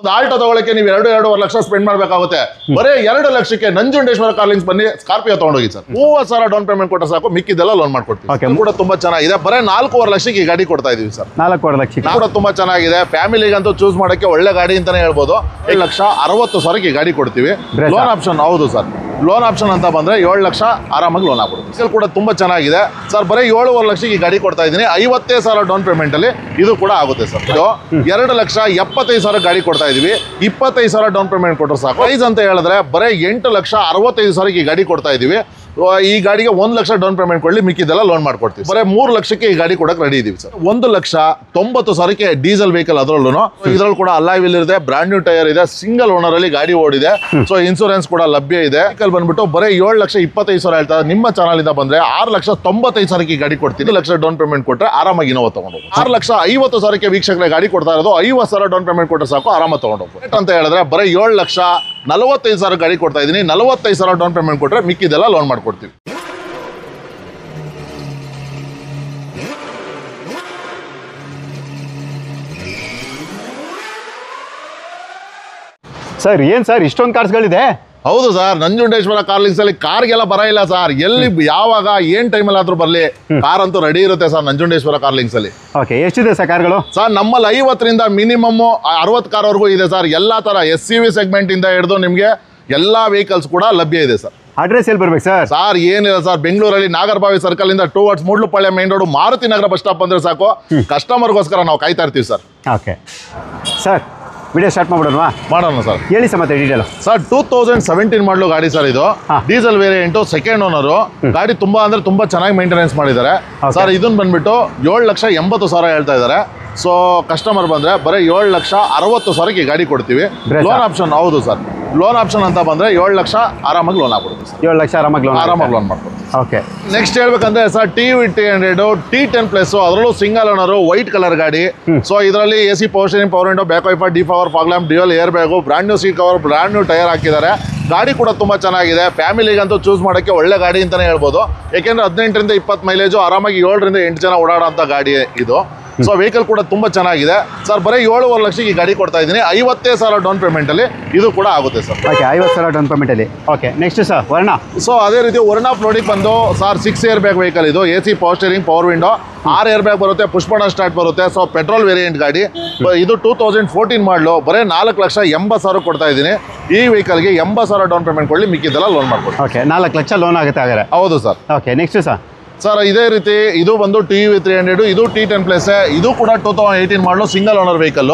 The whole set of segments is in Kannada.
ಒಂದು ಆಲ್ಟೋ ತಗೊಳ್ಳಕ್ಕೆ ನೀವು 2.5 ಲಕ್ಷ ಸ್ಪೆಂಡ್ ಮಾಡಬೇಕಾಗುತ್ತೆ. ಬರೀ 2 ಲಕ್ಷಕ್ಕೆ ನಂಜುಂಡೇಶ್ವರ ಕಾರ್ಲಿಂಗ್ಸ್ ಬನ್ನಿ ಸ್ಕಾರ್ಪಿಯೋ ತಗೊಂಡೋಗಿ ಸರ್. 30,000 ಡೌನ್ ಪೇಮೆಂಟ್ ಕೊಟ್ಟರೆ ಸಾಕು, ಮಿಕ್ಕಿದೆಲ್ಲ ಲೋನ್ ಮಾಡ್ಕೊಡ್ತೀವಿ. ಕೂಡ ತುಂಬಾ ಚೆನ್ನಾಗಿದೆ. ಬರೀ 4.5 ಲಕ್ಷಕ್ಕೆ ಈ ಗಾಡಿ ಕೊಡ್ತಾ ಇದೀವಿ ಸರ್. 4.5 ಲಕ್ಷಕ್ಕೆ ಕೂಡ ತುಂಬಾ ಚೆನ್ನಾಗಿದೆ. ಫ್ಯಾಮಿಲಿಗಂತೂ ಚೂಸ್ ಮಾಡಕ್ಕೆ ಒಳ್ಳೆ ಗಾಡಿ ಅಂತಾನೆ ಹೇಳ್ಬೋದು. 7,60,000 ಈ ಗಾಡಿ ಕೊಡ್ತೀವಿ. ಲೋನ್ ಆಪ್ಷನ್ ಹೌದು ಸರ್. ಲೋನ್ ಆಪ್ಷನ್ ಅಂತ ಬಂದ್ರೆ 7 ಲಕ್ಷ ಆರಾಮಾಗಿ ಲೋನ್ ಆಗ್ಬಿಡುತ್ತೆ. ಸೇಲ್ ಕೂಡ ತುಂಬಾ ಚೆನ್ನಾಗಿದೆ ಸರ್. ಬರೀ 7.5 ಲಕ್ಷಕ್ಕೆ ಈ ಗಾಡಿ ಕೊಡ್ತಾ ಇದ್ದೀನಿ. 50,000 ಡೌನ್ ಪೇಮೆಂಟ್ ಅಲ್ಲಿ ಇದು ಕೂಡ ಆಗುತ್ತೆ ಸರ್. 2,75,000 ಗಾಡಿ ಕೊಡ್ತಾ ಇದೀವಿ. 25,000 ಡೌನ್ ಪೇಮೆಂಟ್ ಕೊಟ್ಟರೆ ಸಾಕು. ಪ್ರೈಸ್ ಅಂತ ಹೇಳಿದ್ರೆ ಬರೀ 8,65,000 ಈ ಗಾಡಿ ಕೊಡ್ತಾ ಇದೀವಿ. ಈ ಗಾಡಿಗೆ 1 ಲಕ್ಷ ಡೌನ್ ಪೇಮೆಂಟ್ ಕೊಡ್ಲಿ, ಮಿಕ್ಕಿದೆಲ್ಲ ಲೋನ್ ಮಾಡ್ಕೊಡ್ತೀವಿ. ಬರೀ 3 ಲಕ್ಷಕ್ಕೆ ಈ ಗಾಡಿ ಕೊಡಕ್ಕೆ ರೆಡಿ ಇದೀವಿ ಸರ್. 1,90,000ಕ್ಕೆ diesel vehicle. ಅದರಲ್ಲೂ ಇದ್ರಲ್ಲಿ ಕೂಡ ಅಲಾಯ್ ವೀಲ್ ಇದೆ, ಬ್ರಾಂಡ್ ನ್ಯೂ ಟೈರ್ ಇದೆ, ಸಿಂಗಲ್ ಓನರ್ ಅಲ್ಲಿ ಗಾಡಿ ಓಡಿದೆ. ಸೊ ಇನ್ಸೂರೆನ್ಸ್ ಕೂಡ ಲಭ್ಯ ಇದೆ. ವೆಹಿಕಲ್ ಬಂದ್ಬಿಟ್ಟು ಬರೀ 7,25,000 ಹೇಳ್ತಾರೆ. ನಿಮ್ಮ ಚಾನಲ್ ಇಂದ ಬಂದ್ರೆ 6,95,000ಕ್ಕೆ ಈ ಗಾಡಿ ಕೊಡ್ತೀನಿ. 1 ಲಕ್ಷ ಡೌನ್ ಪೇಮೆಂಟ್ ಕೊಟ್ಟರೆ ಆರಾಮಾಗಿ ಇನೋವಾ ತಗೊಂಡು 6,50,000ಕ್ಕೆ ವೀಕ್ಷಕರಿಗೆ ಗಾಡಿ ಕೊಡ್ತಾ ಇರೋದು. 50,000 ಡೌನ್ ಪೇಮೆಂಟ್ ಕೊಟ್ಟರೆ ಸಾಕು, ಆರಾಮಾಗಿ ತಗೊಂಡು ಅಂತ ಹೇಳಿದ್ರೆ ಬರೀ 7,45,000 ಗಾಡಿ ಕೊಡ್ತಾ ಇದೀನಿ. 45,000 ಡೌನ್ ಪೇಮೆಂಟ್ ಕೊಟ್ಟರೆ ಮಿಕ್ಕಿದೆಲ್ಲ ಲೋನ್ ಮಾಡ್ಕೊಡ್ತೀವಿ. ಸರ್ ಏನ್ ಸರ್ ಇಷ್ಟೊಂದು ಕಾರ್ಸ್ಗಳಿದೆ? ಹೌದು ಸರ್, ನಂಜುಂಡೇಶ್ವರ ಕಾರ್ಲಿಂಗ್ಸ್ ಅಲ್ಲಿ ಕಾರ್ಗೆಲ್ಲ ಬರ ಇಲ್ಲ ಸರ್. ಎಲ್ಲಿ ಯಾವಾಗ ಏನ್ ಟೈಮಲ್ಲಿ ಆದ್ರೂ ಬರ್ಲಿ, ಕಾರ್ ಅಂತೂ ರೆಡಿ ಇರುತ್ತೆ ಸರ್ ನಂಜುಂಡೇಶ್ವರ ಕಾರ್ಲಿಂಗ್ಸ್ ಅಲ್ಲಿ. ಓಕೆ, ಎಷ್ಟಿದೆ ಸರ್ ಕಾರ್ಗಳು? ಸರ್ ನಮ್ಮಲ್ಲಿ 50ರಿಂದ ಮಿನಿಮಮ್ 60 ಕಾರ್ವರೆಗೂ ಇದೆ ಸರ್. ಎಲ್ಲಾ ತರ SUV ಸೆಗ್ಮೆಂಟ್ ಇಂದ ಹಿಡಿದು ನಿಮ್ಗೆ ಎಲ್ಲಾ ವೆಹಿಕಲ್ಸ್ ಕೂಡ ಲಭ್ಯ ಇದೆ ಸರ್. ಅಡ್ರೆಸ್ ಎಲ್ಲಿ ಬರ್ಬೇಕು ಸರ್? ಸರ್ ಏನಿಲ್ಲ ಸರ್, ಬೆಂಗಳೂರಲ್ಲಿ ನಾಗರಬಾವಿ ಸರ್ಕಲ್ ಇಂದ ಟುವರ್ಡ್ಸ್ ಮೂಡ್ಲುಪಾಳ್ಯ ಮೇನ್ ರೋಡ್ ಮಾರುತಿ ನಗರ ಬಸ್ ಸ್ಟಾಪ್ ಬಂದ್ರೆ ಸಾಕು. ಕಸ್ಟಮರ್ಗೋಸ್ಕರ ನಾವು ಕಾಯ್ತಾ ಇರ್ತೀವಿ sir. Okay sir, video start ಮಾಡೋಣ ಸರ್. ಹೇಳಿ ಸರ್ ಮತ್ತೆ ಡೀಟೇಲ್. ಸರ್ 2017 ಮಾಡಲು ಗಾಡಿ ಸರ್. ಇದು ಡೀಸೆಲ್ ವೇರಿಯಂಟು, ಸೆಕೆಂಡ್ ಓನರು. ಗಾಡಿ ತುಂಬಾ ಅಂದ್ರೆ ತುಂಬಾ ಚೆನ್ನಾಗಿ ಮೇಂಟೆನೆನ್ಸ್ ಮಾಡಿದ್ದಾರೆ ಸರ್. ಇದನ್ನ ಬಂದ್ಬಿಟ್ಟು 7,80,000 ಹೇಳ್ತಾ ಇದ್ದಾರೆ. ಸೊ ಕಸ್ಟಮರ್ ಬಂದ್ರೆ ಬರೀ 7,60,000ಕ್ಕೆ ಗಾಡಿ ಕೊಡ್ತೀವಿ. ಲೋನ್ ಆಪ್ಷನ್ ಹೌದು ಸರ್. ಲೋನ್ ಆಪ್ಷನ್ ಅಂತ ಬಂದ್ರೆ 7 ಲಕ್ಷ ಆರಾಮಾಗಿ ಲೋನ್ ಆಗ್ಬಿಡುತ್ತೆ ಸರ್. 7 ಲಕ್ಷ ಆರಾಮಾಗಿ ಲೋನ್ ಮಾಡ್ಕೊಡ್ತೀವಿ. ಓಕೆ, ನೆಕ್ಸ್ಟ್ ಹೇಳ್ಬೇಕಂದ್ರೆ ಸರ್ TVT100 T10+, ಅದರಲ್ಲೂ ಸಿಂಗಲ್ ಓನರು, ವೈಟ್ ಕಲರ್ ಗಾಡಿ. ಸೊ ಇದರಲ್ಲಿ AC power steering, power window, back wiper, defogger, fog lamp, dual air bag, brand new seat cover, brand new tyre ಹಾಕಿದ್ದಾರೆ. ಗಾಡಿ ಕೂಡ ತುಂಬಾ ಚೆನ್ನಾಗಿದೆ. ಫ್ಯಾಮಿಲಿಗಂತೂ ಚೂಸ್ ಮಾಡೋಕ್ಕೆ ಒಳ್ಳೆ ಗಾಡಿ ಅಂತಾನೆ ಹೇಳ್ಬೋದು. ಯಾಕೆಂದ್ರೆ 18ರಿಂದ 20 ಮೈಲೇಜು, ಆರಾಮಾಗಿ 7ರಿಂದ 8 ಜನ ಓಡಾಡೋಂಥ ಗಾಡಿ ಇದು. ಸೊ ವೆಹಿಕಲ್ ಕೂಡ ತುಂಬಾ ಚೆನ್ನಾಗಿದೆ ಸರ್. ಬರೀ 7.5 ಲಕ್ಷಕ್ಕೆ ಈ ಗಾಡಿ ಕೊಡ್ತಾ ಇದ್ದೀನಿ. 50,000 ಡೌನ್ ಪೇಮೆಂಟ್ ಅಲ್ಲಿ ಇದು ಕೂಡ ಆಗುತ್ತೆ ಸರ್. ಓಕೆ, 50,000 ಡೌನ್ ಪೇಮೆಂಟ್ ಅಲ್ಲಿ. ಓಕೆ, ನೆಕ್ಸ್ಟ್ ಸರ್ ವರ್ಣ. ಸೊ ಅದೇ ರೀತಿ ವರ್ಣ ಪ್ರೋಡಿಕ್ ಬಂದು ಸರ್ 6 ಏರ್ ಬ್ಯಾಗ್ ವೆಹಿಕಲ್. ಇದು AC power steering, power window, 6 air bag ಬರುತ್ತೆ, ಪುಷ್ ಬಟನ್ ಸ್ಟಾರ್ಟ್ ಬರುತ್ತೆ. ಸೊ ಪೆಟ್ರೋಲ್ ವೇರಿಯಂಟ್ ಗಾಡಿ. ಇದು 2014 ಮಾಡಲು. ಬರೀ 4,80,000 ಕೊಡ್ತಾ ಇದ್ದೀನಿ. ಈ ವೆಹಿಕಲ್ಗೆ 80,000 ಡೌನ್ ಪೇಮೆಂಟ್ ಕೊಡಲಿ, ಮಿಕ್ಕಿದ್ದೆಲ್ಲ ಲೋನ್ ಮಾಡ್ಕೊಡ್ತೀವಿ. ಓಕೆ, 4 ಲಕ್ಷ ಲೋನ್ ಆಗುತ್ತೆ ಹಾಗಾದ್ರೆ. ಹೌದು ಸರ್. ಓಕೆ, ನೆಕ್ಸ್ಟ್ ಸರ್ ಇದೇ ರೀತಿ ಇದು ಬಂದು TV300. ಇದು T10+. ಇದು ಕೂಡ 2018 ಮಾಡಲು, ಸಿಂಗಲ್ ಓನರ್ ವೆಹಿಕಲ್.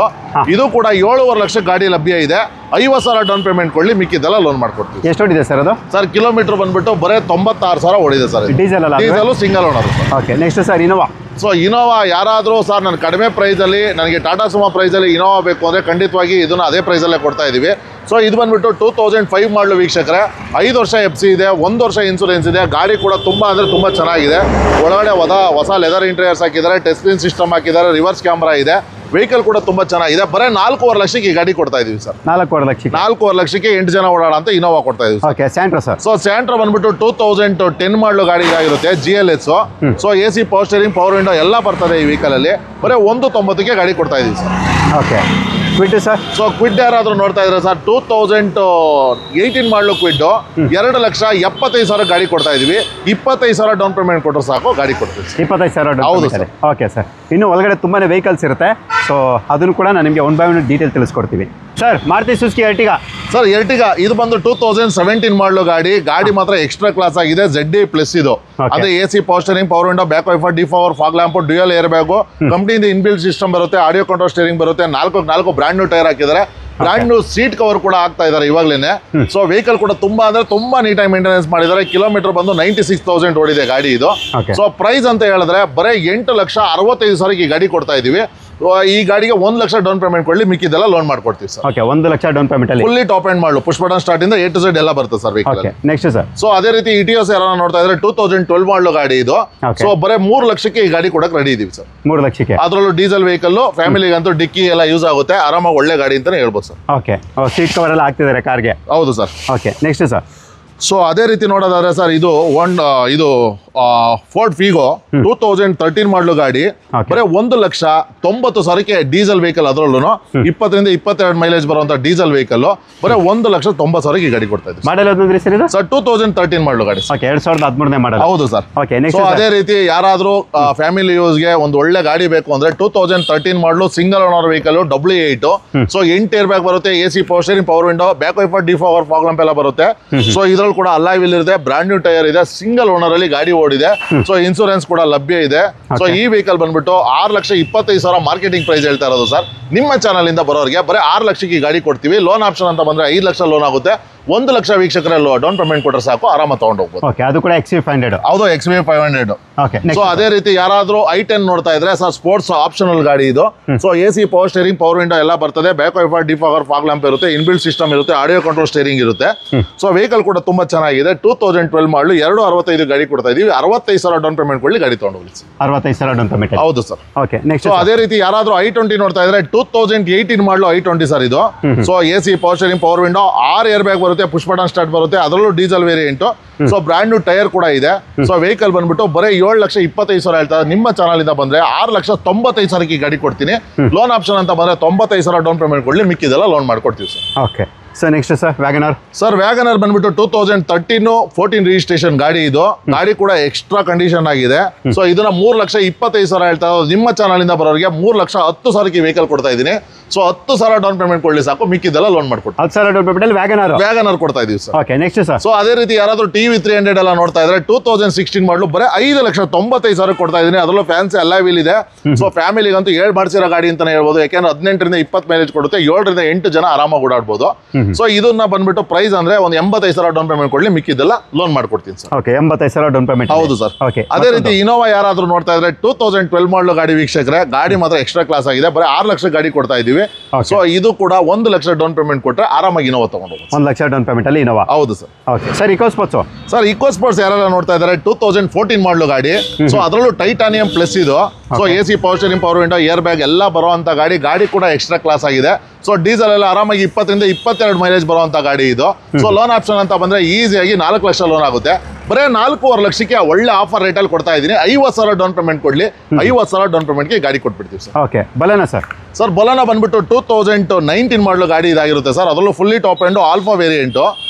ಇದು ಕೂಡ 7.5 ಲಕ್ಷ ಗಾಡಿ ಲಭ್ಯ ಇದೆ. 50,000 ಡೌನ್ ಪೇಮೆಂಟ್ ಕೊಡಲಿ, ಮಿಕ್ಕಿದ್ದೆಲ್ಲ ಲೋನ್ ಮಾಡ್ಕೊಡ್ತೀವಿ. ಎಷ್ಟು ಓಡಿದೆ ಸರ್ ಅದು? ಸರ್ ಕಿಲೋಮೀಟರ್ ಬಂದ್ಬಿಟ್ಟು ಬರೀ 96,000 ಓಡಿದೆ sir. Diesel single owner. Okay, next sir Innova. So Innova ಯಾರಾದರೂ ಸರ್ ನಾನು ಕಡಿಮೆ ಪ್ರೈಸಲ್ಲಿ, ನನಗೆ ಟಾಟಾ ಸುಮೋ ಪ್ರೈಸಲ್ಲಿ ಇನೋವಾ ಬೇಕು ಅಂದರೆ ಖಂಡಿತವಾಗಿ ಇದನ್ನು ಅದೇ ಪ್ರೈಸಲ್ಲೇ ಕೊಡ್ತಾ ಇದ್ದೀವಿ. ಸೊ ಇದು ಬಂದ್ಬಿಟ್ಟು 2005 ಮಾಡಲು ವೀಕ್ಷಕರೇ. 5 ವರ್ಷ FC ಇದೆ, 1 ವರ್ಷ ಇನ್ಸೂರೆನ್ಸ್ ಇದೆ. ಗಾಡಿ ಕೂಡ ತುಂಬ ಅಂದರೆ ತುಂಬ ಚೆನ್ನಾಗಿದೆ. ಒಳಗಡೆ ಹೊಸ ಲೆದರ್ ಇಂಟೀರಿಯರ್ಸ್ ಹಾಕಿದ್ದಾರೆ, ಟಚ್ ಸ್ಕ್ರೀನ್ ಸಿಸ್ಟಮ್ ಹಾಕಿದ್ದಾರೆ, ರಿವರ್ಸ್ ಕ್ಯಾಮ್ರಾ ಇದೆ. ವೆಹಿಕಲ್ ಕೂಡ ತುಂಬಾ ಚೆನ್ನಾಗಿದೆ. ಬರೀ 4.5 ಲಕ್ಷಕ್ಕೆ ಈ ಗಾಡಿ ಕೊಡ್ತಾ ಇದೀವಿ ಸರ್. 4.5 ಲಕ್ಷಕ್ಕೆ 8 ಜನ ಓಡಾಡ ಅಂತ ಇನೋವಾ ಕೊಡ್ತಾ ಇದೀವಿ. Okay, Santro sir. So Santro ಬಂದ್ಬಿಟ್ಟು 2010 ಮಾಡಲು ಗಾಡಿ ಆಗಿರುತ್ತೆ, GLS. So AC power steering, power window ಎಲ್ಲ ಬರ್ತದೆ ಈ ವೆಹಿಕಲ್ ಅಲ್ಲಿ. ಬರೀ 190ಕ್ಕೆ ಗಾಡಿ ಕೊಡ್ತಾ ಇದೀವಿ sir. Okay, Kwid sir. So Kwid ಯಾರಾದ್ರೂ ನೋಡ್ತಾ ಇದ್ರೆ ಸರ್ 2018 ಮಾಡಲು ಕ್ವಿಡ್ 2,75,000 ಗಾಡಿ ಕೊಡ್ತಾ ಇದೀವಿ. 25,000 ಡೌನ್ ಪೇಮೆಂಟ್ ಕೊಟ್ಟರೆ ಸಾಕು, ಗಾಡಿ ಕೊಡ್ತೀವಿ. 25,000. ಹೌದು ಸರ್. ಓಕೆ ಸರ್, ಇನ್ನು ಒಳಗಡೆ ತುಂಬಾನೇ ವೆಹಿಕಲ್ಸ್ ಇರುತ್ತೆ. ಸೊ ಅದನ್ನು ಕೂಡ ನಾನು ನಿಮಗೆ 1 ಬೈ 1 ಡೀಟೇಲ್ ತಿಳಿಸ್ಕೊಡ್ತೀವಿ sir. Maruti Suzuki Ertiga sir. Ertiga ಇದು ಬಂದು 2017 ಮಾಡಲು ಗಾಡಿ. ಗಾಡಿ ಮಾತ್ರ ಎಕ್ಸ್ಟ್ರಾ ಕ್ಲಾಸ್ ಆಗಿದೆ. ZD+ ಇದು. ಅದೇ AC power steering, power window, back wiper, defogger, fog lamp, dual air bag, ಕಂಪ್ನಿಯಿಂದ ಇನ್ಬಿಲ್ಟ್ ಸಿಸ್ಟಮ್ ಬರುತ್ತೆ, ಆಡಿಯೋ ಕಂಟ್ರೋಲ್ ಸ್ಟೀರಿಂಗ್ ಬರುತ್ತೆ. 4 ಬ್ರಾಂಡ್ ನ್ಯೂ ಟೈರ್ ಹಾಕಿದ್ದಾರೆ. ಬ್ರಾಂಡ್ ನ್ಯೂ ಸೀಟ್ ಕವರ್ ಕೂಡ ಆಗ್ತಾ ಇದ್ದಾರೆ ಇವಾಗಲೇ. ಸೊ ವೆಹಿಕಲ್ ಕೂಡ ತುಂಬಾ ಅಂದ್ರೆ ತುಂಬಾ ನೀಟಾಗಿ ಮೇಂಟೆನೆನ್ಸ್ ಮಾಡಿದ್ದಾರೆ. ಕಿಲೋಮೀಟರ್ ಬಂದು 96,000 ಓಡಿದೆ ಗಾಡಿ ಇದು. ಸೊ ಪ್ರೈಸ್ ಅಂತ ಹೇಳಿದ್ರೆ ಬರೀ 8,65,000 ಈ ಗಾಡಿ ಕೊಡ್ತಾ ಇದೀವಿ. ಈ ಗಾಡಿಗೆ 1 ಲಕ್ಷ ಡೌನ್ ಪೇಮೆಂಟ್ ಕೊಡಲಿ, ಮಿಕ್ಕಿದೆಲ್ಲ ಲೋನ್ ಮಾಡ್ಕೊಡ್ತೀವಿ sir. Okay, 1 lakh down payment ಅಲ್ಲಿ ಫುಲ್ಲಿ ಟಾಪ್ ಎಂಡ್ ಮಾಡಲು, ಪುಷ್ ಬಟನ್ ಸ್ಟಾರ್ಟ್ ಇಂದ A to Z ಎಲ್ಲ ಬರುತ್ತೆ sir vehicle. Okay, next sir. So ಅದೇ ರೀತಿ ETOS ಯಾರು ನೋಡ್ತಾ ಇದ್ರೆ 2012 ಮಾಡಲು ಗಾಡಿ ಇದು. ಸೊ ಬರೀ 3 ಲಕ್ಷಕ್ಕೆ ಈ ಗಾಡಿ ಕೊಡಕ್ಕೆ ರೆಡಿ ಇದೀವಿ ಸರ್. 3 ಲಕ್ಷಕ್ಕೆ. ಅದರಲ್ಲೂ ಡೀಸೆಲ್ ವೆಹಿಕಲ್, ಫ್ಯಾಮಿಲಿಗಂತೂ ಡಿಕ್ಕಿ ಎಲ್ಲ ಯೂಸ್ ಆಗುತ್ತೆ. ಆರಾಮಾಗಿ ಒಳ್ಳೆ ಗಾಡಿ ಅಂತಾನೆ ಹೇಳ್ಬೋದು ಸರ್. ಓಕೆ, ಸೀಟ್ ಕವರ್ ಎಲ್ಲ ಹಾಕ್ತಿದ್ದಾರೆ ಕಾರ್ಗೆ. ಹೌದು sir. Okay, next sir. So ಅದೇ ರೀತಿ ನೋಡೋದಾದ್ರೆ ಸರ್ ಇದು ಇದು ಫೋರ್ಡ್ ಫಿಗೋ 2013 ಮಾಡಲು ಗಾಡಿ, ಬರೀ 1,90,000 ಡೀಸೆಲ್ ವೆಹಿಕಲ್, ಅದರಲ್ಲೂ 20 ರಿಂದ 22 ಮೈಲೇಜ್ ಬರುವಂತ ಡೀಸೆಲ್ ವೆಹಿಕಲ್, ಬರೀ 1,90,000 ಈ ಗಾಡಿ ಕೊಡ್ತಾ ಇದ್ದೀವಿ. ಮಾಡಲ್ ಯಾವ್ದು ಸರ್ ಇದು? ಸರ್ 2013 ಮಾಡಲು ಗಾಡಿ. 2013 ಮಾಡಲ್. ಹೌದು ಸರ್. ನೆಕ್ಸ್ಟ್ ಅದೇ ರೀತಿ ಯಾರಾದ್ರೂ ಫ್ಯಾಮಿಲಿ ಯೂಸ್ಗೆ ಒಂದು ಒಳ್ಳೆ ಗಾಡಿ ಬೇಕು ಅಂದ್ರೆ 2013 ಮಾಡಲು single owner vehicle W8. So 8 air bag ಬರುತ್ತೆ, AC power steering, power window, back wiper, defogger, fog lamp ಎಲ್ಲ ಬರುತ್ತೆ. ಸೊ ಇದ್ರಲ್ಲಿ ಕೂಡ ಅಲಾಯ್ ವೀಲ್ ಇದೆ, ಬ್ರಾಂಡ್ ನ್ಯೂ ಟೈರ್ ಇದೆ, ಸಿಂಗಲ್ ಓನರ್ ಅಲ್ಲಿ ಗಾಡಿ ಓಡಿದೆ. ಸೊ ಇನ್ಸೂರೆನ್ಸ್ ಕೂಡ ಲಭ್ಯ ಇದೆ. ಸೊ ಈ ವೆಹಿಕಲ್ ಬಂದ್ಬಿಟ್ಟು 6,25,000 ಮಾರ್ಕೆಟಿಂಗ್ ಪ್ರೈಸ್ ಹೇಳ್ತಾ ಇರೋದು ಸರ್. ನಿಮ್ಮ ಚಾನಲ್ ಇಂದ ಬರೋರಿಗೆ ಬರೀ 6 ಲಕ್ಷಕ್ಕೆ ಈ ಗಾಡಿ ಕೊಡ್ತೀವಿ. ಲೋನ್ ಆಪ್ಷನ್ ಅಂತ ಬಂದ್ರೆ 5 ಲಕ್ಷ ಲೋನ್ ಆಗುತ್ತೆ. 1 ಲಕ್ಷ ವೀಕ್ಷಕರೇ ಡೌನ್ ಪೇಮೆಂಟ್ ಕೊಟ್ಟರೆ ಸಾಕು, ಆರಾಮ ತಗೊಂಡು ಹೋಗ್ಬೋದು. ಅದು ಕೂಡ XV500. ಹೌದು, XV500. ಸೊ ಅದೇ ರೀತಿ ಯಾರಾದ್ರೂ i10 ನೋಡ್ತಾ ಇದ್ರೆ ಸರ್, ಸ್ಪೋರ್ಟ್ಸ್ ಆಪ್ಷನಲ್ ಗಾಡಿ ಇದು. So AC power steering, power window ಎಲ್ಲ ಬರ್ತದೆ, back wiper, defogger, fog lamp ಇರುತ್ತೆ, ಇನ್ಬಿಲ್ಟ್ ಸಿಸ್ಟಮ್ ಇರುತ್ತೆ, ಆಡಿಯೋ ಕಂಟ್ರೋಲ್ ಸ್ಟೀರಿಂಗ್ ಇರುತ್ತೆ. ಸೊ ವೆಹಿಕಲ್ ಕೂಡ ತುಂಬಾ ಚೆನ್ನಾಗಿದೆ. 2012 ಮಾಡಲು 265 ಗಾಡಿ ಕೊಡ್ತಾ ಇದೀವಿ. 65,000 ಡೌನ್ ಪೇಮೆಂಟ್ ಕೊಡ್ಲಿ ಗಾಡಿ ತಗೊಂಡು ಹೋಗಿ. 65,000 ಡೌನ್ ಪೇಮೆಂಟ್. ಹೌದು ಸರ್. Okay, next. ಸೊ ಅದೇ ರೀತಿ ಯಾರಾದ್ರೂ i20 ನೋಡ್ತಾ ಇದ್ರೆ 2018 ಮಾಡಲು i20 ಸರ್ ಇದು. So AC power steering, power window, 6 air bag ಬರುತ್ತೆ, ಪುಷ್ ಬಟನ್ ಸ್ಟಾರ್ಟ್ ಬರುತ್ತೆ, ಅದರಲ್ಲೂ diesel variant. So brand new tyre ಕೂಡ ಇದೆ. ಸೊ ವೆಹಿಕಲ್ ಬಂದ್ಬಿಟ್ಟು ಬರೀ 7,25,000 ಹೇಳ್ತಾರೆ. ನಿಮ್ಮ ಚಾನಲ್ ಇಂದ ಬಂದ್ರೆ 6,95,000 ಈ ಗಾಡಿ ಕೊಡ್ತೀನಿ. ಲೋನ್ ಆಪ್ಷನ್ ಅಂತ ಬಂದ್ರೆ 95,000 ಡೌನ್ ಪೇಮೆಂಟ್ ಕೊಡ್ಲಿ, ಮಿಕ್ಕಿದೆಲ್ಲ ಲೋನ್ ಮಾಡ್ಕೊಡ್ತೀವಿ sir. Okay. So next sir, Wagon R. Sir Wagon R ಬಂದ್ಬಿಟ್ಟು 2013-14 ರಿಜಿಸ್ಟ್ರೇಷನ್ ಗಾಡಿ ಇದು. ಗಾಡಿ ಕೂಡ ಎಕ್ಸ್ಟ್ರಾ ಕಂಡೀಷನ್ ಆಗಿದೆ. ಸೊ ಇದನ್ನ 3,25,000 ಹೇಳ್ತಾ ಇರೋದು. ನಿಮ್ಮ ಚಾನಲ್ ಇಂದ ಬರೋರಿಗೆ 3,10,000 ವೆಹಿಕಲ್ ಕೊಡ್ತಾ ಇದ್ದೀನಿ. ಸೊ 10,000 ಡೌನ್ ಪೇಮೆಂಟ್ ಕೊಡ್ಲಿ ಸಾಕು, ಮಿಕ್ಕಿದೆಲ್ಲ ಲೋನ್ ಮಾಡ್ಕೊಡ್ತೀವಿ. 10,000 ಡೌನ್ ಪೇಮೆಂಟ್ ಅಲ್ಲಿ ವ್ಯಾಗನರ್ ಕೊಡ್ತಾ ಇದೀವಿ sir. Okay, next sir. So ಅದೇ ರೀತಿ ಯಾರಾದ್ರೂ TV300 ಎಲ್ಲ ನೋಡ್ತಾ ಇದ್ರೆ 2016 ಮಾಡಲು ಬರೀ 5,95,000 ಕೊಡ್ತಾ ಇದೀನಿ. ಅದರಲ್ಲೂ ಫ್ಯಾನ್ಸಿ ಅಲಾಯ್ ವೀಲ್ ಇದೆ. ಸೊ ಫ್ಯಾಮಿಲಿಗಂತೂ 7 ಮಾಡಿಸಿರೋ ಗಾಡಿ ಅಂತಾನೆ ಹೇಳ್ಬೋದು. ಯಾಕೆಂದ್ರೆ 18 ರಿಂದ 20 ಮೈಲೇಜ್ ಕೊಡುತ್ತೆ, 7 ರಿಂದ 8 ಜನ ಆರಾಮಾಗಿ ಓಡಾಡ್ಬೋದು. ಸೊ ಇದನ್ನ ಬಂದ್ಬಿಟ್ಟು ಪ್ರೈಸ್ ಅಂದ್ರೆ ಒಂದು 85,000 ಡೌನ್ ಪೇಮೆಂಟ್ ಕೊಡ್ಲಿ, ಮಿಕ್ಕಿದೆಲ್ಲ ಲೋನ್ ಮಾಡ್ಕೊಡ್ತೀನಿ ಸರ್. Okay, 85,000 down payment. ಹೌದು ಸರ್. ಓಕೆ. ಅದೇ ರೀತಿ ಇನೋವಾ ಯಾರಾದ್ರೂ ನೋಡ್ತಾ ಇದ್ರೆ 2012 ಮಾಡಲು ಗಾಡಿ ವೀಕ್ಷಕರೇ, ಗಾಡಿ ಮಾತ್ರ ಎಕ್ಸ್ಟ್ರಾ ಕ್ಲಾಸ್ ಆಗಿದೆ. ಬರೀ 6 ಲಕ್ಷ ಗಾಡಿ ಕೊಡ್ತಾ ಇದೀವಿ. ಸೊ ಇದು ಕೂಡ 1 ಲಕ್ಷ ಡೌನ್ ಪೇಮೆಂಟ್ ಕೊಟ್ರೆ ಆರಾಮಾಗಿ ಇನೋವಾ ತಗೊಂಡು 1 ಲಕ್ಷ ಡೌನ್ ಪೇಮೆಂಟ್ ಅಲ್ಲಿ ಇನೋವಾ. ಹೌದು sir. Okay sir, Eco Sports. Sir Eco Sports ಯಾರೆಲ್ಲ ನೋಡ್ತಾ ಇದ್ದಾರೆ 2014 ಮಾಡಲು ಗಾಡಿ. ಸೊ ಅದರಲ್ಲೂ ಟೈಟಾನಿಯಂ ಪ್ಲಸ್ ಇದು. So AC power steering, power window, air bag ಎಲ್ಲ ಬರುವಂತ ಗಾಡಿ. ಗಾಡಿ ಕೂಡ ಎಕ್ಸ್ಟ್ರಾ ಕ್ಲಾಸ್ ಆಗಿದೆ. ಸೊ ಡೀಸೆಲ್ ಎಲ್ಲ ಆರಾಮಾಗಿ 20 ರಿಂದ 22 ಮೈಲೇಜ್ ಬರುವಂತ ಗಾಡಿ ಇದು. ಸೊ ಲೋನ್ ಆಪ್ಷನ್ ಅಂತ ಬಂದ್ರೆ ಈಸಿಯಾಗಿ 4 ಲಕ್ಷ ಲೋನ್ ಆಗುತ್ತೆ. ಬರೀ 4.5 ಲಕ್ಷಕ್ಕೆ ಒಳ್ಳೆ ಆಫರ್ ರೇಟಲ್ಲಿ ಕೊಡ್ತಾ ಇದ್ದೀನಿ. 50,000 ಡೌನ್ ಪೇಮೆಂಟ್ ಕೊಡ್ಲಿ, 50,000 ಡೌನ್ ಪೇಮೆಂಟ್ಗೆ ಗಾಡಿ ಕೊಟ್ಬಿಡ್ತೀವಿ sir. Okay. Baleno sir? Sir Baleno ಬಂದ್ಬಿಟ್ಟು 2019 ಮಾಡಲು ಗಾಡಿ ಇದಾಗಿರುತ್ತೆ ಸರ್. ಅದರಲ್ಲೂ fully top end alpha variant.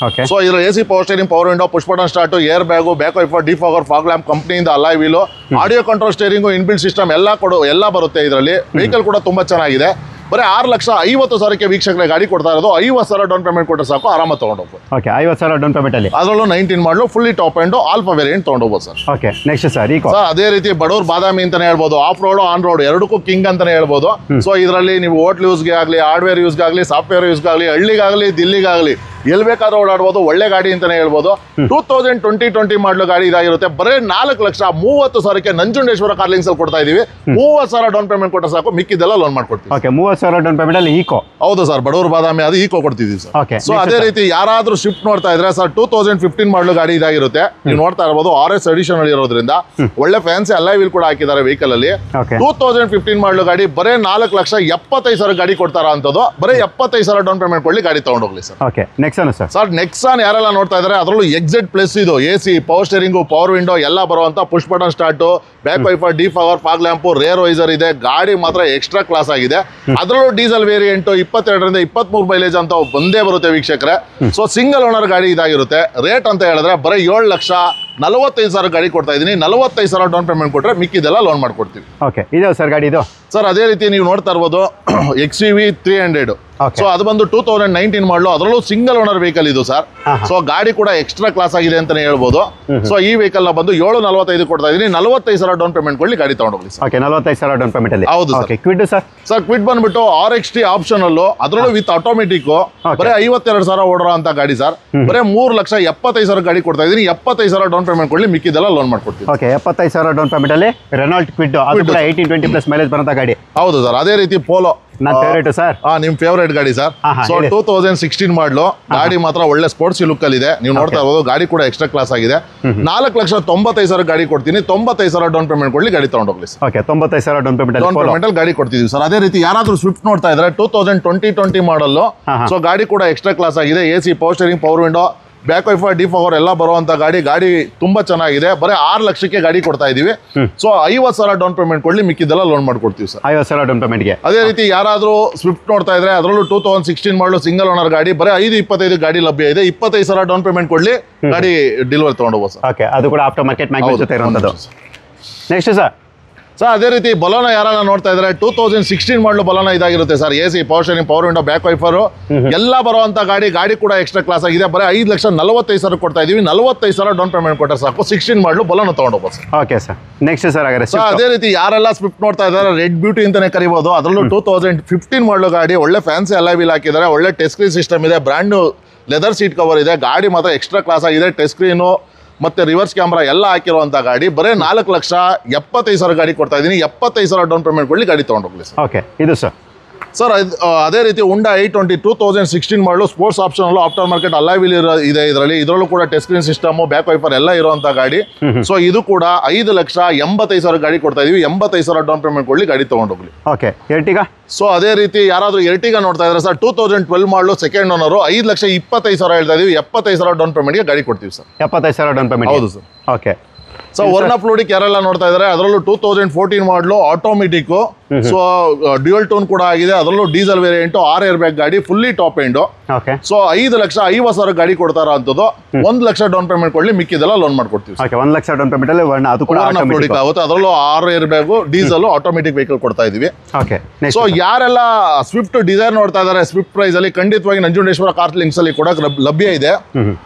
So ಇದರ AC power steering, power window, push button start, air bag, back wiper, defogger, fog lamp, ಕಂಪ್ನಿಯಿಂದ alloy wheel, audio control steering, inbuilt system ಎಲ್ಲ ಬರುತ್ತೆ ಇದರಲ್ಲಿ. ವೆಹಿಕಲ್ ಕೂಡ ತುಂಬಾ ಚೆನ್ನಾಗಿದೆ. ಬರೀ 6,50,000 ವೀಕ್ಷಕರೇ ಗಾಡಿ ಕೊಡ್ತಾ ಇರೋದು. 50,000 ಡೌನ್ ಪೇಮೆಂಟ್ ಕೊಟ್ಟರೆ ಸಾಕು, ಆರಾಮ ತಗೊಂಡೋಗ್ಬೋದು. ಓಕೆ, 50,000 ಡೌನ್ ಪೇಮೆಂಟ್ ಅಲ್ಲಿ. ಅದರಲ್ಲೂ 19 ಮಾಡಲು fully top end alpha variant ತಗೊಂಡೋಗ್ಬೋದು sir. Okay, next sir Eeco. Sir ಅದೇ ರೀತಿ ಬಡವ್ರ ಬಾದಾಮಿ ಅಂತಾನೆ ಹೇಳ್ಬೋದು. ಆಫ್ ರೋಡ್, ಆನ್ ರೋಡ್ ಎರಡಕ್ಕೂ ಕಿಂಗ್ ಅಂತಾನೆ ಹೇಳ್ಬೋದು. ಸೊ ಇದರಲ್ಲಿ ನೀವು ಹೋಟ್ಲ್ ಯೂಸ್ಗೆ ಆಗಲಿ, ಹಾರ್ಡ್ವೇರ್ ಯೂಸ್ಗೆ ಆಗಲಿ, ಸಾಫ್ಟ್ವೇರ್ ಯೂಸ್ಗೆ ಆಗಲಿ, ಹಳ್ಳಿಗಾಗಲಿ, ದಿಲ್ಲಿಗಾಗಲಿ ಎಲ್ಲಿ ಬೇಕಾದ್ರೂ ಓಡಾಡ್ಬೋದು. ಒಳ್ಳೆ ಗಾಡಿ ಅಂತಾನೆ ಹೇಳ್ಬೋದು. 2020 ಮಾಡಲು ಗಾಡಿ ಇದಾಗಿರುತ್ತೆ. ಬರೀ 4,30,000 ನಂಜುಂಡೇಶ್ವರ ಕಾರ್ಲಿಂಗ್ಸ್ ಅಲ್ಲಿ ಕೊಡ್ತಾ ಇದೀವಿ. 30,000 ಡೌನ್ ಪೇಮೆಂಟ್ ಕೊಟ್ಟರೆ ಸಾಕು, ಮಿಕ್ಕಿದೆಲ್ಲ ಲೋನ್ ಮಾಡ್ಕೊಡ್ತೀವಿ. ಓಕೆ, 30,000 ಡೌನ್ ಪೇಮೆಂಟ್ ಅಲ್ಲಿ ಈಕೋ. ಹೌದು ಸರ್, ಬಡವ್ರ ಬಾದಾಮಿ ಅದು ಈಕೋ ಕೊಡ್ತಿದೀವಿ ಸರ್. ಓಕೆ. ಸೊ ಅದೇ ರೀತಿ ಯಾರಾದ್ರೂ ಶಿಫ್ಟ್ ನೋಡ್ತಾ ಇದ್ರೆ ಸರ್ 2015 ಮಾಡಲು ಗಾಡಿ ಇದಾಗಿರುತ್ತೆ. ನೀವು ನೋಡ್ತಾ ಇರಬಹುದು RS ಎಡಿಷನ್ ಅಲ್ಲಿ ಇರೋದ್ರಿಂದ ಒಳ್ಳೆ ಫ್ಯಾನ್ಸಿ ಅಲಾಯ್ ವೀಲ್ ಕೂಡ ಹಾಕಿದ್ದಾರೆ ವೆಹಿಕಲ್ ಅಲ್ಲಿ. 2015 ಮಾಡಲು ಗಾಡಿ ಬರೀ 4,75,000 ಗಾಡಿ ಕೊಡ್ತಾರ ಅಂತದ್ದು. ಬರೀ 75,000 ಡೌನ್ ಪೇಮೆಂಟ್ ಕೊಡ್ಲಿ, ಗಾಡಿ ತಗೊಂಡೋಗ್ಲಿ sir. Okay, Nexon sir. Sir Nexon ಯಾರೆಲ್ಲ ನೋಡ್ತಾ ಇದ್ದಾರೆ ಅದರಲ್ಲೂ XZ ಪ್ಲಸ್ ಇದು. AC power steering, power window ಎಲ್ಲ ಬರುವಂತ push button start, back wiper, defogger, fog lamp, rear visor ಇದೆ. ಗಾಡಿ ಮಾತ್ರ ಎಕ್ಸ್ಟ್ರಾ ಕ್ಲಾಸ್ ಆಗಿದೆ. ಅದರಲ್ಲೂ ಡೀಸೆಲ್ ವೇರಿಯಂಟ್ 22 ರಿಂದ 23 ಮೈಲೇಜ್ ಅಂತ ಬಂದೇ ಬರುತ್ತೆ ವೀಕ್ಷಕರೇ. ಸೊ ಸಿಂಗಲ್ ಓನರ್ ಗಾಡಿ ಇದಾಗಿರುತ್ತೆ. ರೇಟ್ ಅಂತ ಹೇಳಿದ್ರೆ ಬರೀ 7,45,000 ಗಾಡಿ ಕೊಡ್ತಾ ಇದೀನಿ. 45,000 ಡೌನ್ ಪೇಮೆಂಟ್ ಕೊಟ್ರೆ ಮಿಕ್ಕಿದೆಲ್ಲ ಲೋನ್ ಮಾಡ್ಕೊಡ್ತೀವಿ. ಓಕೆ, ಇದು ಸರ್ ಗಾಡಿ ಇದು. ಸರ್ ಅದೇ ರೀತಿ ನೀವು ನೋಡ್ತಾ ಇರ್ಬೋದು XUV300. ಸೊ ಅದು ಬಂದು 2019 ಮಾಡಲು. ಅದರಲ್ಲೂ ಸಿಂಗಲ್ ಓನರ್ ವೆಹಿಕಲ್ ಇದು ಸರ್. ಸೊ ಗಾಡಿ ಕೂಡ ಎಕ್ಸ್ಟ್ರಾ ಕ್ಲಾಸ್ ಆಗಿದೆ ಅಂತಾನೆ ಹೇಳ್ಬೋದು. ಸೊ ಈ ವೆಹಿಕಲ್ ನ ಬಂದು 7,45 ಕೊಡ್ತಾ ಇದೀನಿ. 45,000 ಡೌನ್ ಪೇಮೆಂಟ್ ಕೊಡ್ಲಿ, ಗಾಡಿ ತಗೊಂಡೋಗ್ಲಿ ಸರ್. ಓಕೆ, 45,000 ಡೌನ್ ಪೇಮೆಂಟ್ ಅಲ್ಲಿ. ಹೌದು sir. Kwid sir? Sir Kwid ಬಂದ್ಬಿಟ್ಟು RXT ಆಪ್ಷನ್ ಅಲ್ಲೂ, ಅದರಲ್ಲೂ ವಿತ್ ಆಟೋಮೆಟಿಕ್, ಬರೀ 52,000 ಓಡೋ ಅಂತ ಗಾಡಿ ಸರ್. ಬರೀ 3,75,000 ಗಾಡಿ ಕೊಡ್ತಾ ಇದೀನಿ. 75,000 ಡೌನ್ ಪೇಮೆಂಟ್ ಕೊಡ್ಲಿ, ಮಿಕ್ಕಿದೆಲ್ಲ ಲೋನ್ ಮಾಡ್ಕೊಡ್ತೀವಿ. ಓಕೆ, 75,000 ಡೌನ್ ಪೇಮೆಂಟ್ ಅಲ್ಲಿ ರೆನಾಲ್ಟ್ ಕ್ವಿಡ್. ಅದು ಕೂಡ 18-20 ಪ್ಲಸ್ ಮೈಲೇಜ್ ಬರೋಂತ ಗಾಡಿ. ಹೌದು ಸರ್. ಅದೇ ರೀತಿ ಪೋಲೋ ನನ್ನ ಫೇವರೇಟ್ ಸರ್. ನಿಮ್ ಫೇವರೇಟ್ ಗಾಡಿ ಸರ್. ಸೊ 2016 ಮಾಡಲು ಗಾಡಿ ಮಾತ್ರ ಒಳ್ಳೆ ಸ್ಪೋರ್ಟ್ಸ್ ಲುಕ್ ಅಲ್ಲಿ ಇದೆ. ನೀವು ನೋಡ್ತಾ ಇರ್ಬೋದು. ಗಾಡಿ ಕೂಡ ಎಕ್ಸ್ಟ್ರಾ ಕ್ಲಾಸ್ ಆಗಿದೆ. 4,95,000 ಗಾಡಿ ಕೊಡ್ತೀನಿ. 95,000 ಡೌನ್ ಪೇಮೆಂಟ್ ಕೊಡ್ಲಿ, ಗಾಡಿ ತಗೊಂಡೋಗ್ಲಿ ಸರ್. ಓಕೆ, 95,000 ಡೌನ್ ಪೇಮೆಂಟ್ ಅಲ್ಲಿ ಗಾಡಿ ಕೊಡ್ತಿದೀವಿ ಸರ್. ಅದೇ ರೀತಿ ಯಾರಾದ್ರೂ ಸ್ವಿಫ್ಟ್ ನೋಡ್ತಾ ಇದ್ರೆ 2020 ಮಾಡಲ್. ಸೊ ಗಾಡಿ ಕೂಡ ಎಕ್ಸ್ಟ್ರಾ ಕ್ಲಾಸ್ ಆಗಿದೆ. AC power steering, power window, back wiper defogger ಎಲ್ಲ ಬರುವಂತ ಗಾಡಿ ತುಂಬಾ ಚೆನ್ನಾಗಿದೆ. ಬರೀ 6 ಲಕ್ಷಕ್ಕೆ ಗಾಡಿ ಕೊಡ್ತಾ ಇದೀವಿ. ಸೊ 50,000 ಡೌನ್ ಪೇಮೆಂಟ್ ಕೊಡ್ಲಿ, ಮಿಕ್ಕಿದ್ದೆಲ್ಲ ಲೋನ್ ಮಾಡ್ಕೊಡ್ತೀವಿ ಸರ್. 50,000 ಡೌನ್ ಪೇಮೆಂಟ್ಗೆ. ಅದೇ ರೀತಿ ಯಾರಾದ್ರೂ ಸ್ವಿಫ್ಟ್ ನೋಡ್ತಾ ಇದ್ರೆ ಅದರಲ್ಲೂ 2016 ಮಾಡಲು ಸಿಂಗಲ್ ಓನರ್ ಗಾಡಿ ಬರೀ 525 ಗಾಡಿ ಲಭ್ಯ ಇದೆ. 25,000 ಡೌನ್ ಪೇಮೆಂಟ್ ಕೊಡ್ಲಿ, ಗಾಡಿ ಡೆಲಿವರಿ ತಗೊಂಡು ಹೋಗ್ಬೋದು ಸರ್. ಓಕೆ, ಅದು ಕೂಡ ಆಫ್ಟರ್ ಮಾರ್ಕೆಟ್ ಮ್ಯಾಗ್ನೆಟ್ ಜೊತೆ ಇರುವಂಥದ್ದು. ನೆಕ್ಸ್ಟ್ ಸರ್ ಅದೇ ರೀತಿ ಬಲೋನ ಯಾರನ್ನ ನೋಡ್ತಾ ಇದ್ರೆ 2016 ಮಾಡಲು ಬಲೋನ ಇದಾಗಿರುತ್ತೆ sir. AC, power steering, power window, back wiper ಎಲ್ಲ ಬರುವಂತ ಗಾಡಿ ಕೂಡ ಎಕ್ಸ್ಟ್ರಾ ಕ್ಲಾಸ್ ಆಗಿದೆ. ಬರೀ 5,45,000 ಕೊಡ್ತಾ ಇದೀವಿ. 45,000 ಡೌನ್ ಪೇಮೆಂಟ್ ಕೊಟ್ಟರೆ ಸಾಕು, 16 ಮಾಡಲು ಬಲೋನ ತಗೊಂಡು ಹೋಗ್ಬೋದು sir. Okay sir. Next sir ಹಾಗಾದ್ರೆ ಅದೇ ರೀತಿ ಯಾರೆಲ್ಲ ಸ್ವಿಫ್ಟ್ ನೋಡ್ತಾ ಇದ್ದಾರೆ ರೆಡ್ ಬ್ಯೂಟಿ ಅಂತಾನೆ ಕರಿಬಹುದು. ಅದರಲ್ಲೂ 2015 ಮಾಡಲು ಗಾಡಿ ಒಳ್ಳೆ ಫ್ಯಾನ್ಸಿ ಅಲಾಯ್ ವೀಲ್ ಹಾಕಿದ್ದಾರೆ. ಒಳ್ಳೆ ಟಚ್ ಸ್ಕ್ರೀನ್ ಸಿಸ್ಟಮ್ ಇದೆ. Brand new leather seat cover ಇದೆ. ಗಾಡಿ ಮಾತ್ರ ಎಕ್ಸ್ಟ್ರಾ ಕ್ಲಾಸ್ ಆಗಿದೆ. ಟಚ್ ಸ್ಕ್ರೀನು ಮತ್ತೆ ರಿವರ್ಸ್ ಕ್ಯಾಮ್ರಾ ಎಲ್ಲ ಹಾಕಿರುವಂತ ಗಾಡಿ ಬರೀ 4,75,000 ಗಾಡಿ ಕೊಡ್ತಾ ಇದೀನಿ. 75,000 ಡೌನ್ ಪೇಮೆಂಟ್ ಕೊಡ್ಲಿ, ಗಾಡಿ ತಗೊಂಡು ಹೋಗ್ಲಿ ಸರ್. ಓಕೆ, ಇದು ಸರ್ ಅದೇ ರೀತಿ Honda 820 2016 ಮಾಡಲು sports option after market alloy wheel ಇದೆ. ಇದರಲ್ಲೂ ಕೂಡ touch screen system, back wiper ಎಲ್ಲ ಇರುವಂತ ಗಾಡಿ. ಸೊ ಇದು ಕೂಡ 5,85,000 ಗಾಡಿ ಕೊಡ್ತಾ ಇದೀವಿ. 85,000 ಡೌನ್ ಪೇಮೆಂಟ್ ಕೊಡ್ಲಿ, ಗಾಡಿ ತಗೊಂಡು ಹೋಗ್ಲಿ. Okay, Ertiga. ಸೊ ಅದೇ ರೀತಿ ಯಾರಾದ್ರೂ ಎರ್ಟಿಗಾ ನೋಡ್ತಾ ಇದ್ರೆ ಸರ್ 2012 ಮಾಡಲು ಸೆಕೆಂಡ್ ಓನರು 5,25,000 ಹೇಳ್ತಾ ಇದೀವಿ. 75,000 ಡೌನ್ ಪೇಮೆಂಟ್ಗೆ ಗಾಡಿ ಕೊಡ್ತೀವಿ ಸರ್. 75,000 down payment. ಹೌದು sir. Okay. So Verna fluidic ಯಾರೆಲ್ಲ ನೋಡ್ತಾ ಇದ್ದಾರೆ ಅದರಲ್ಲೂ 2014 ಮಾಡಲು ಆಟೋಮೆಟಿಕ್. ಸೊ ಡ್ಯೂಯಲ್ ಟೋನ್ ಕೂಡ ಆಗಿದೆ. ಅದರಲ್ಲೂ ಡೀಸೆಲ್ ವೇರಿಯಂಟ್, 6 ಏರ್ ಬ್ಯಾಗ್ ಗಾಡಿ, fully top end. Okay. So 5,50,000 ಗಾಡಿ ಕೊಡ್ತಾರ ಅಂತದ್ದು. 1 ಲಕ್ಷ ಡೌನ್ ಪೇಮೆಂಟ್ ಕೊಡ್ಲಿ, ಮಿಕ್ಕಿದೆಲ್ಲ ಲೋನ್ ಮಾಡ್ಕೊಡ್ತೀವಿ. ಓಕೆ, 1 ಲಕ್ಷ ಡೌನ್ ಪೇಮೆಂಟ್ ಅಲ್ಲಿ ಅದು ಕೂಡ ಆಟೋಮೆಟಿಕ್ ಆಗುತ್ತೆ. ಅದರಲ್ಲೂ 6 air bag, diesel, automatic vehicle ಕೊಡ್ತಾ ಇದೀವಿ. ಓಕೆ. ಸೊ ಯಾರೆಲ್ಲ ಸ್ವಿಫ್ಟ್ ಡಿಸೈರ್ ನೋಡ್ತಾ ಇದ್ದಾರೆ ಸ್ವಿಫ್ಟ್ ಪ್ರೈಸ್ ಅಲ್ಲಿ ಖಂಡಿತವಾಗಿ ನಂಜುಂಡೇಶ್ವರ ಕಾರ್ ಲಿಂಕ್ಸ್ ಅಲ್ಲಿ ಕೂಡ ಲಭ್ಯ ಇದೆ.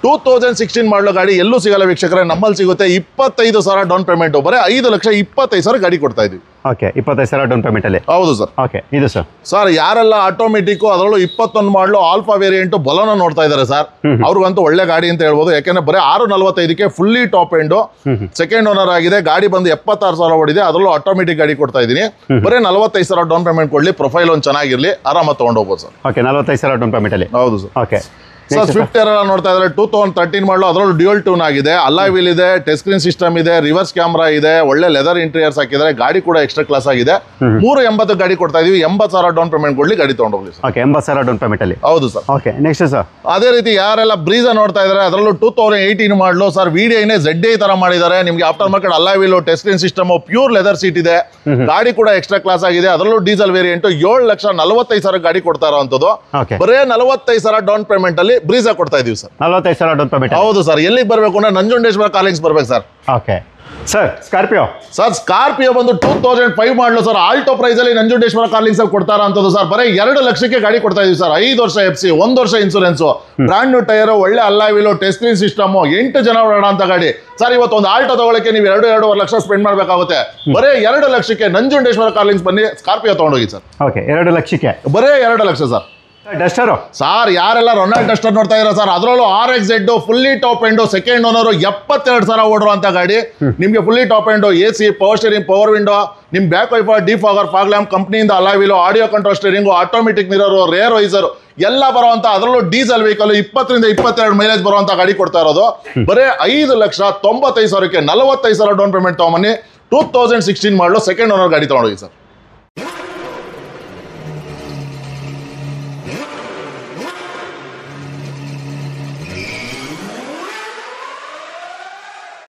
2016 ಮಾಡಲು ಗಾಡಿ ಎಲ್ಲೂ ಸಿಗಲ್ಲ ವೀಕ್ಷಕರೇ, ನಮ್ಮಲ್ಲಿ ಸಿಗುತ್ತೆ. 25,000 ಡೌನ್ ಪೇಮೆಂಟ್, ಬರೀ 5,25,000 ಗಾಡಿ ಕೊಡ್ತಾ ಇದೀವಿ. ಓಕೆ, 25,000 ಡೌನ್ ಪೇಮೆಂಟ್ ಅಲ್ಲಿ. ಹೌದು ಸರ್. ಓಕೆ, ಇದು ಸರ್ ಯಾರೆಲ್ಲ ಆಟೋಮೆಟಿಕ್ ಅದರಲ್ಲೂ 21 ಮಾಡಲು ಆಲ್ಫಾ ವೇರಿಯಂಟ್ ಬಲೋನ ನೋಡ್ತಾ ಇದ್ದಾರೆ ಸರ್, ಅವ್ರಿಗಂತೂ ಒಳ್ಳೆ ಗಾಡಿ ಅಂತ ಹೇಳ್ಬೋದು. ಯಾಕೆಂದ್ರೆ ಬರೀ 6,45ಕ್ಕೆ fully top end, second owner ಆಗಿದೆ. ಗಾಡಿ ಬಂದು 76,000 ಓಡಿದೆ. ಅದರಲ್ಲೂ ಆಟೋಮೆಟಿಕ್ ಗಾಡಿ ಕೊಡ್ತಾ ಇದೀನಿ. ಬರೀ 45,000 ಡೌನ್ ಪೇಮೆಂಟ್ ಕೊಡ್ಲಿ, ಪ್ರೊಫೈಲ್ ಒಂದು ಚೆನ್ನಾಗಿರ್ಲಿ, ಆರಾಮಾಗಿ ತಗೊಂಡು ಹೋಗ್ಬೋದು ಸರ್. ಓಕೆ, 45,000 ಡೌನ್ ಪೇಮೆಂಟ್ ಅಲ್ಲಿ. ಹೌದು ಸರ್. ಓಕೆ. ಸರ್ ಸ್ವಿಫ್ಟ್ ಎಲ್ಲ ನೋಡ್ತಾ ಇದ್ದಾರೆ 2013 ಮಾಡಲು ಅದರಲ್ಲೂ ಡ್ಯೂಯಲ್ ಟೂನ್ ಆಗಿದೆ. ಅಲಾಯ್ ವೀಲ್ ಇದೆ, ಟಚ್ ಸ್ಕ್ರೀನ್ ಸಿಸ್ಟಮ್ ಇದೆ, ರಿವರ್ಸ್ ಕ್ಯಾಮ್ರಾ ಇದೆ, ಒಳ್ಳೆ ಲೆದರ್ ಇಂಟೀರಿಯರ್ಸ್ ಹಾಕಿದ್ದಾರೆ. ಗಾಡಿ ಕೂಡ ಎಕ್ಸ್ಟ್ರಾ ಕ್ಲಾಸ್ ಆಗಿದೆ. 380 ಗಾಡಿ ಕೊಡ್ತಾ ಇದೀವಿ. 80,000 ಡೌನ್ ಪೇಮೆಂಟ್ ಕೊಡ್ಲಿ, ಗಾಡಿ ತಗೊಂಡು ಹೋಗ್ಲಿ ಸರ್. ಓಕೆ, 80,000 ಡೌನ್ ಪೇಮೆಂಟ್ ಅಲ್ಲಿ. ಹೌದು ಸರ್. ಓಕೆ, ನೆಕ್ಸ್ಟ್ ಸರ್ ಅದೇ ರೀತಿ ಯಾರೆಲ್ಲ ಬ್ರೀಜಾ ನೋಡ್ತಾ ಇದ್ದಾರೆ ಅದರಲ್ಲೂ 2018 ಮಾಡಲು ಸರ್ ವಿಡಿಐನೇ ZA ತರ ಮಾಡಿದ್ದಾರೆ. ನಿಮಗೆ after market alloy wheel, touch screen system, pure leather seat ಇದೆ. ಗಾಡಿ ಕೂಡ ಎಕ್ಸ್ಟ್ರಾ ಕ್ಲಾಸ್ ಆಗಿದೆ. ಅದರಲ್ಲೂ ಡೀಸೆಲ್ ವೇರಿಯಂಟ್ 7,45,000 ಗಾಡಿ ಕೊಡ್ತಾ ಇರೋಂಥದ್ದು. ಬರೇ 45,000 ಡೌನ್ ಪೇಮೆಂಟ್ ಅಲ್ಲಿ ಬ್ರೀಜಾ ಕೊಡ್ತಾ ಇದೀವಿ ಸರ್. 45,000 down payment. ಹೌದು ಸರ್. ಎಲ್ಲಿಗೆ ಬರಬೇಕು ಅಂದ್ರೆ ನಂಜುಂಡೇಶ್ವರ ಕಾರ್ ಲಿಂಕ್ಸ್ ಬರ್ಬೇಕು ಸರ್. Okay sir. ಸ್ಕಾರ್ಪಿಯೋ ಬಂದು 2005 ಮಾಡಲು ಸರ್ ಆಲ್ಟೋ ಪ್ರೈಸ್ ಅಲ್ಲಿ ನಂಜುಂಡೇಶ್ವರ ಕಾರ್ ಲಿಂಕ್ಸ್ ಅಲ್ಲಿ ಕೊಡ್ತಾರ ಅಂತದ್ದು ಸರ್. ಬರೀ 2 ಲಕ್ಷಕ್ಕೆ ಗಾಡಿ ಕೊಡ್ತಾ ಇದೀವಿ ಸರ್. 5 ವರ್ಷ FC, 1 ವರ್ಷ ಇನ್ಸೂರೆನ್ಸ್, ಬ್ರಾಂಡ್ ನ್ಯೂ ಟೈರ್, ಒಳ್ಳೆ alloy wheel, touch screen system, 8 ಜನ ಓಡಾಡ ಅಂತ ಗಾಡಿ ಸರ್. ಇವತ್ತು ಒಂದು ಆಲ್ಟೋ ತಗೊಳ್ಳಕ್ಕೆ ನೀವು 2-2.5 ಲಕ್ಷ ಸ್ಪೆಂಡ್ ಮಾಡಬೇಕಾಗುತ್ತೆ. ಬರೀ 2 ಲಕ್ಷಕ್ಕೆ ನಂಜುಂಡೇಶ್ವರ ಕಾರ್ ಲಿಂಕ್ಸ್ ಬನ್ನಿ, ಸ್ಕಾರ್ಪಿಯೋ ತಗೊಂಡೋಗಿ ಸರ್. ಓಕೆ, 2 ಲಕ್ಷಕ್ಕೆ ಬರೀ 2 ಲಕ್ಷ ಸರ್. ಡಸ್ಟರ್ ಸರ್ ಯಾರೆಲ್ಲ ರೊನಾಲ್ಡ್ ಡಸ್ಟರ್ ನೋಡ್ತಾ ಇರೋ ಸರ್, ಅದರಲ್ಲೂ RXZ fully top end, second owner, 72,000 ಓಡಿರುವಂತ ಗಾಡಿ. ನಿಮ್ಗೆ fully top end, AC, power steering, power window, ನಿಮ್ back wiper, defogger, fog lamp, ಕಂಪ್ನಿಯಿಂದ alloy wheel, audio control steering, automatic mirror, rear visor ಎಲ್ಲ ಬರುವಂತ, ಅದರಲ್ಲೂ ಡೀಸೆಲ್ ವೆಹಿಕಲ್ 20ರಿಂದ 22 ಮೈಲೇಜ್ ಬರುವಂತ ಗಾಡಿ ಕೊಡ್ತಾ ಇರೋದು. ಬರೀ 5,95,000ಕ್ಕೆ 45,000 ಡೌನ್ ಪೇಮೆಂಟ್ ತಗೊಂಬನ್ನಿ. 2016 ಮಾಡಲು ಸೆಕೆಂಡ್ ಓನರ್ ಗಾಡಿ ತಗೊಂಡೋಗಿ ಸರ್.